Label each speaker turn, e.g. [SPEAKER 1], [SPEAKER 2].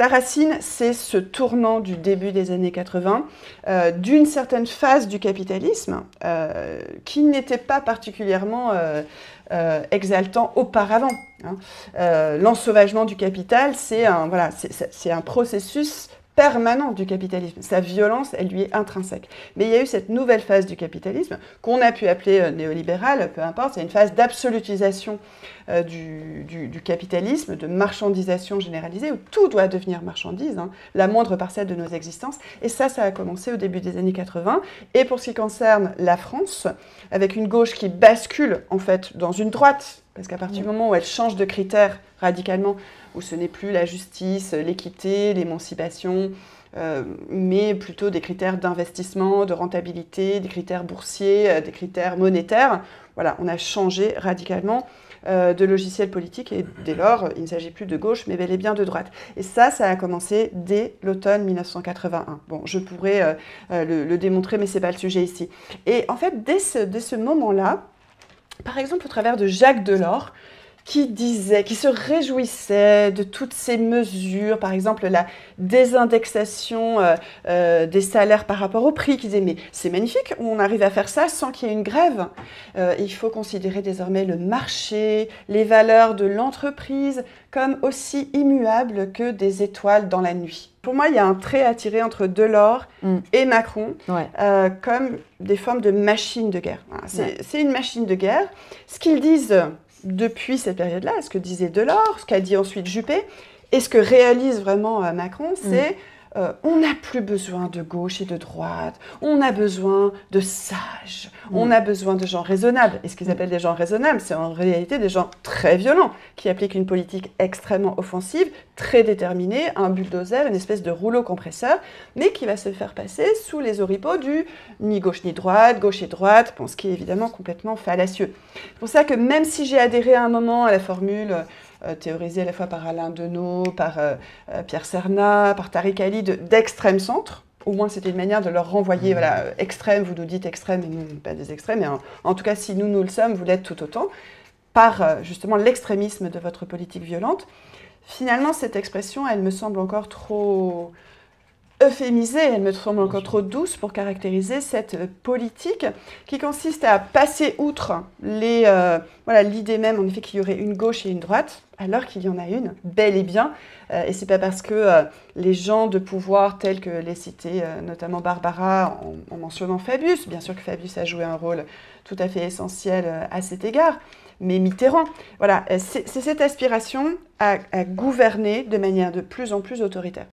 [SPEAKER 1] La Racine, c'est ce tournant du début des années 80, d'une certaine phase du capitalisme qui n'était pas particulièrement exaltant auparavant. L'ensauvagement du capital, c'est un processus permanent du capitalisme. Sa violence, elle lui est intrinsèque. Mais il y a eu cette nouvelle phase du capitalisme, qu'on a pu appeler néolibérale, peu importe, c'est une phase d'absolutisation du capitalisme, de marchandisation généralisée, où tout doit devenir marchandise, la moindre parcelle de nos existences. Et ça a commencé au début des années 80. Et pour ce qui concerne la France, avec une gauche qui bascule, en fait, dans une droite, parce qu'à partir du moment où elle change de critères radicalement, où ce n'est plus la justice, l'équité, l'émancipation, mais plutôt des critères d'investissement, de rentabilité, des critères boursiers, des critères monétaires. Voilà, on a changé radicalement de logiciel politique et dès lors, il ne s'agit plus de gauche, mais bel et bien de droite. Et ça a commencé dès l'automne 1981. Bon, je pourrais le démontrer, mais ce n'est pas le sujet ici. Et en fait, dès ce moment-là, par exemple au travers de Jacques Delors, qui se réjouissait de toutes ces mesures, par exemple la désindexation des salaires par rapport au prix, qui disait mais c'est magnifique, on arrive à faire ça sans qu'il y ait une grève. Il faut considérer désormais le marché, les valeurs de l'entreprise comme aussi immuables que des étoiles dans la nuit. Pour moi, il y a un trait à tirer entre Delors et Macron, comme des formes de machines de guerre. Voilà, c'est une machine de guerre. Ce qu'ils disent depuis cette période-là, ce que disait Delors, ce qu'a dit ensuite Juppé, et ce que réalise vraiment Macron, c'est on n'a plus besoin de gauche et de droite, on a besoin de sages, on a besoin de gens raisonnables. Et ce qu'ils appellent des gens raisonnables, c'est en réalité des gens très violents, qui appliquent une politique extrêmement offensive, très déterminée, un bulldozer, une espèce de rouleau compresseur, mais qui va se faire passer sous les oripeaux du ni gauche ni droite, gauche et droite, bon, ce qui est évidemment complètement fallacieux. C'est pour ça que même si j'ai adhéré à un moment à la formule théorisée à la fois par Alain Deneau, par Pierre Cernat, par Tariq Ali, d'extrême centre. Au moins, c'était une manière de leur renvoyer, voilà, extrême, vous nous dites extrême, et nous, pas des extrêmes, mais en tout cas, si nous le sommes, vous l'êtes tout autant, par justement l'extrémisme de votre politique violente. Finalement, cette expression, elle me semble encore trop euphémisée, elle me semble encore trop douce pour caractériser cette politique qui consiste à passer outre l'idée même, en effet, qu'il y aurait une gauche et une droite, alors qu'il y en a une, bel et bien. Et c'est pas parce que les gens de pouvoir, tels que les cités, notamment Barbara, en mentionnant Fabius, bien sûr que Fabius a joué un rôle tout à fait essentiel à cet égard, mais Mitterrand, voilà, c'est cette aspiration à gouverner de manière de plus en plus autoritaire.